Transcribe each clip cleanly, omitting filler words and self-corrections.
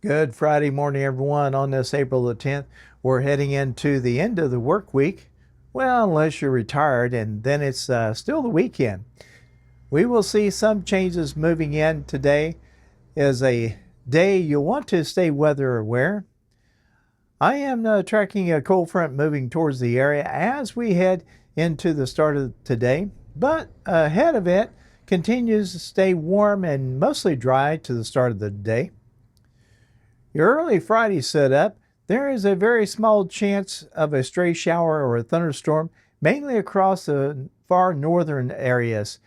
Good Friday morning, everyone. On this April the 10th, we're heading into the end of the work week. Well, unless you're retired, and then it's still the weekend. We will see some changes moving in. Today is a day you'll want to stay weather aware. I am tracking a cold front moving towards the area as we head into the start of today, but ahead of it continues to stay warm and mostly dry to the start of the day. Your early Friday setup, there is a very small chance of a stray shower or a thunderstorm, mainly across the far northern areas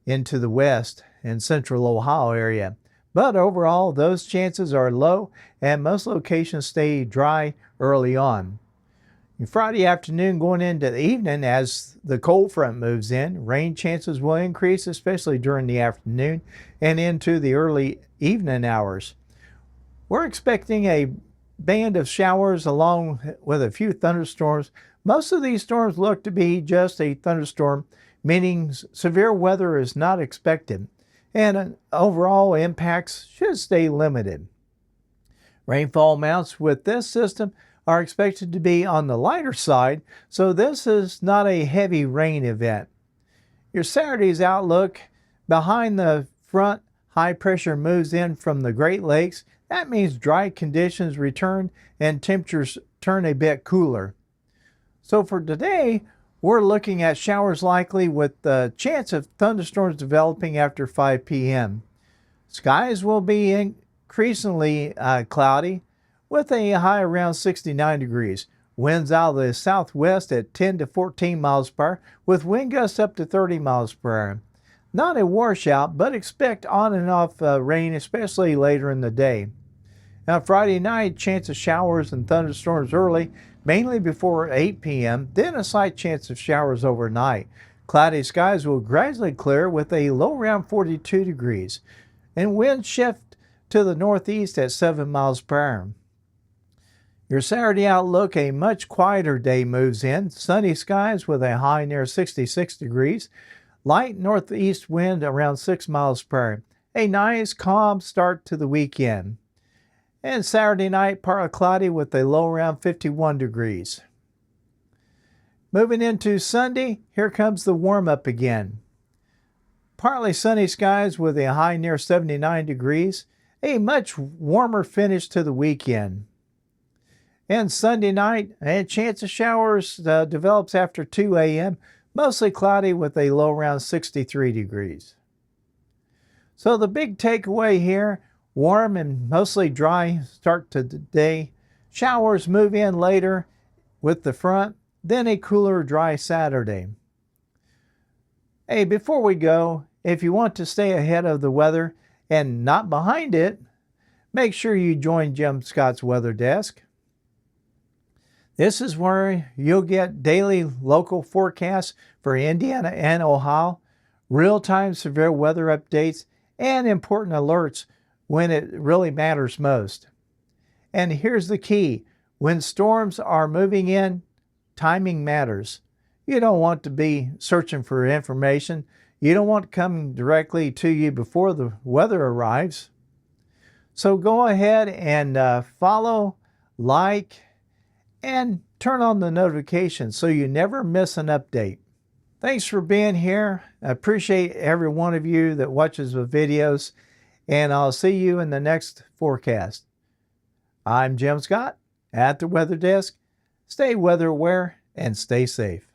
into the west and central Ohio area. But overall, those chances are low and most locations stay dry early on. Friday afternoon going into the evening, as the cold front moves in, rain chances will increase, especially during the afternoon and into the early evening hours. We're expecting a band of showers along with a few thunderstorms. Most of these storms look to be just a thunderstorm, meaning severe weather is not expected, and overall impacts should stay limited. Rainfall amounts with this system are expected to be on the lighter side, so this is not a heavy rain event. Your Saturday's outlook: behind the front, high pressure moves in from the Great Lakes. That means dry conditions return and temperatures turn a bit cooler. So for today, we're looking at showers likely with the chance of thunderstorms developing after 5 p.m. Skies will be increasingly cloudy with a high around 69 degrees. Winds out of the southwest at 10 to 14 miles per hour with wind gusts up to 30 miles per hour. Not a washout, but expect on and off rain, especially later in the day. Now, Friday night, chance of showers and thunderstorms early, mainly before 8 p.m., then a slight chance of showers overnight. Cloudy skies will gradually clear with a low around 42 degrees, and winds shift to the northeast at 7 miles per hour. Your Saturday outlook: a much quieter day moves in. Sunny skies with a high near 66 degrees. Light northeast wind around 6 miles per hour. A nice calm start to the weekend. And Saturday night, partly cloudy with a low around 51 degrees. Moving into Sunday, here comes the warm up again. Partly sunny skies with a high near 79 degrees. A much warmer finish to the weekend. And Sunday night, a chance of showers develops after 2 a.m. Mostly cloudy with a low around 63 degrees. So the big takeaway here: warm and mostly dry start to the day. Showers move in later with the front, then a cooler, dry Saturday. Hey, before we go, if you want to stay ahead of the weather and not behind it, make sure you join Jim Scott's Weather Desk. This is where you'll get daily local forecasts for Indiana and Ohio, real-time severe weather updates, and important alerts when it really matters most. And here's the key: when storms are moving in, timing matters. You don't want to be searching for information. You don't want it coming directly to you before the weather arrives. So go ahead and follow, like, and turn on the notifications so you never miss an update. Thanks for being here. I appreciate every one of you that watches the videos, and I'll see you in the next forecast. I'm Jim Scott at the Weather Desk. Stay weather aware and stay safe.